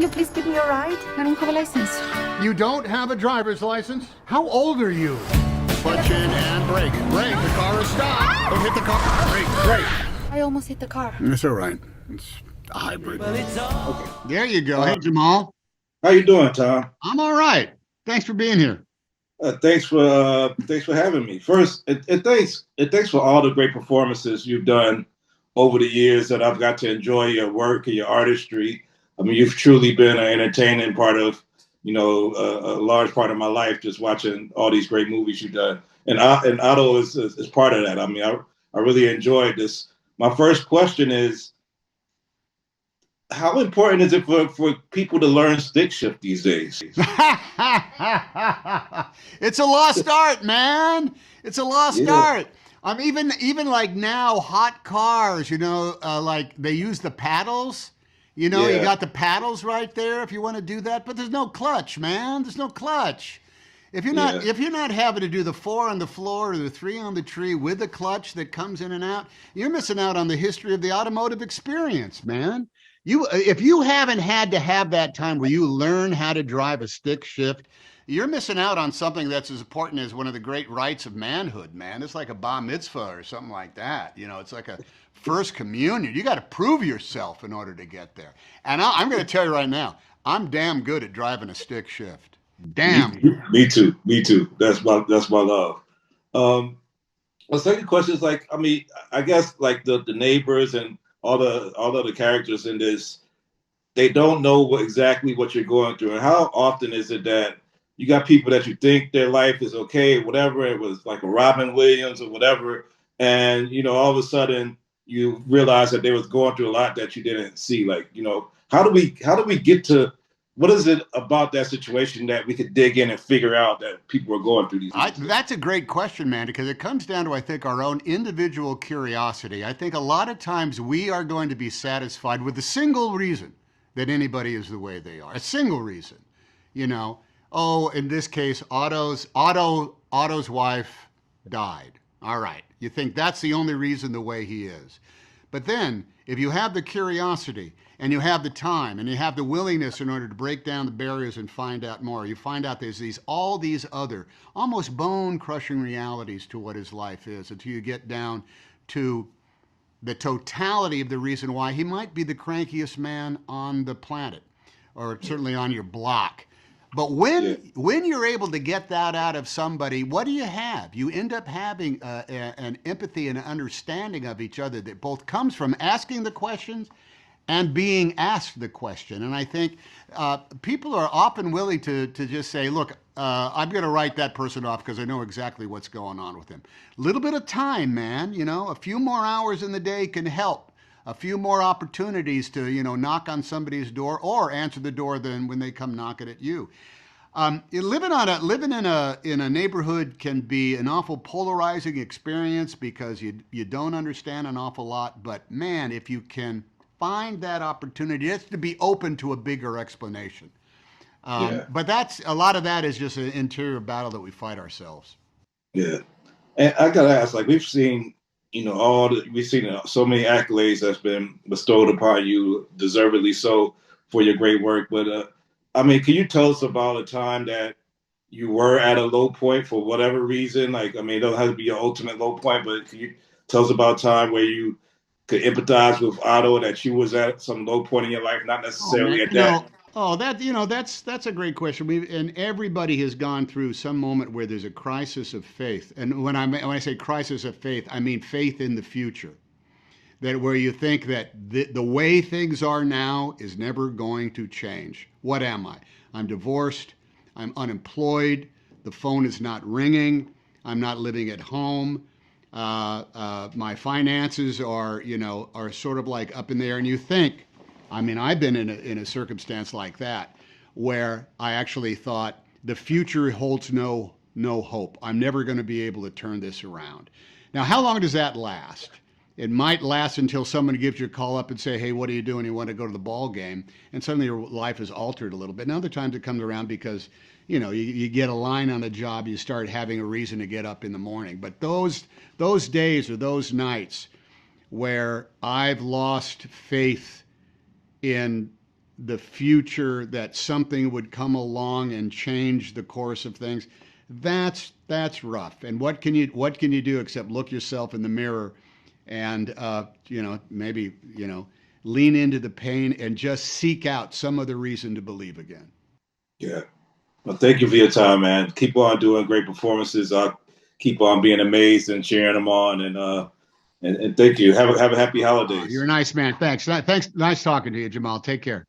you please give me a ride? I don't have a license. You don't have a driver's license? How old are you? Clutch in and brake. Brake, the car is stopped. Don't hit the car. Brake. I almost hit the car. It's all right. It's a hybrid. Okay. There you go. Hey, Jamal. How you doing, Tom? I'm all right. Thanks for being here. Thanks for having me. First, thanks for all the great performances you've done over the years that I've got to enjoy your work and your artistry. I mean, you've truly been an entertaining part of, a large part of my life, just watching all these great movies you've done. And OTTO is part of that. I mean, I really enjoyed this. My first question is, how important is it for people to learn stick shift these days? It's a lost art, man. It's a lost art. Even like now, hot cars, like they use the paddles. You got the paddles right there if you want to do that, but there's no clutch, man. There's no clutch. If you're not having to do the 4 on the floor or the 3 on the tree with the clutch that comes in and out, you're missing out on the history of the automotive experience, man. If you haven't had to have that time where you learn how to drive a stick shift, you're missing out on something that's as important as one of the great rites of manhood, man. It's like a bar mitzvah or something like that. It's like a first communion. You got to prove yourself in order to get there. And I'm going to tell you right now, I'm damn good at driving a stick shift. Damn. Me too. That's my love. My second question is I guess like the neighbors and all the characters in this, they don't know exactly what you're going through. And how often is it that you got people that you think their life is okay, whatever, it was like a Robin Williams or whatever, and all of a sudden you realize that they was going through a lot that you didn't see. Like, how do we get to, what is it about that situation that we could dig in and figure out that people are going through these things? That's a great question, man, because it comes down to, I think, our own individual curiosity. I think a lot of times we are going to be satisfied with the single reason that anybody is the way they are. A single reason. In this case, Otto's wife died. All right. You think that's the only reason the way he is. But then, if you have the curiosity and you have the time and you have the willingness in order to break down the barriers and find out more, you find out there's all these other almost bone-crushing realities to what his life is until you get down to the totality of the reason why he might be the crankiest man on the planet, or certainly on your block. But when you're able to get that out of somebody, what do you have? You end up having an empathy and an understanding of each other that both comes from asking the questions and being asked the question. And I think people are often willing to just say, look, I'm going to write that person off because I know exactly what's going on with him. A little bit of time, man, a few more hours in the day can help. A few more opportunities to, knock on somebody's door or answer the door than when they come knocking at you. Living in a neighborhood can be an awful polarizing experience because you don't understand an awful lot. But man, if you can find that opportunity, it's to be open to a bigger explanation. But a lot of that is just an interior battle that we fight ourselves. Yeah, and I gotta ask, like we've seen. We've seen so many accolades that's been bestowed upon you, deservedly so, for your great work. But can you tell us about a time that you were at a low point for whatever reason? It doesn't have to be your ultimate low point, but can you tell us about a time where you could empathize with OTTO, that you was at some low point in your life, not necessarily at that? That's a great question. And everybody has gone through some moment where there's a crisis of faith. And when I say crisis of faith, I mean faith in the future. That where you think that the way things are now is never going to change. What am I? I'm divorced. I'm unemployed. The phone is not ringing. I'm not living at home. My finances are sort of like up in the air. And you think, I've been in a circumstance like that where I actually thought the future holds no hope. I'm never going to be able to turn this around. Now, how long does that last? It might last until someone gives you a call up and say, hey, what are you doing? You want to go to the ball game? And suddenly your life is altered a little bit. And other times it comes around because, you get a line on a job, you start having a reason to get up in the morning. But those days or those nights where I've lost faith in the future, that something would come along and change the course of things, that's rough. And what can you do except look yourself in the mirror and maybe lean into the pain and just seek out some other reason to believe again. Yeah. Well, thank you for your time, man. Keep on doing great performances. I'll keep on being amazed and cheering them on. And thank you. Have a happy Oh, holidays. you're a nice man. Thanks. Nice talking to you, Jamal. Take care.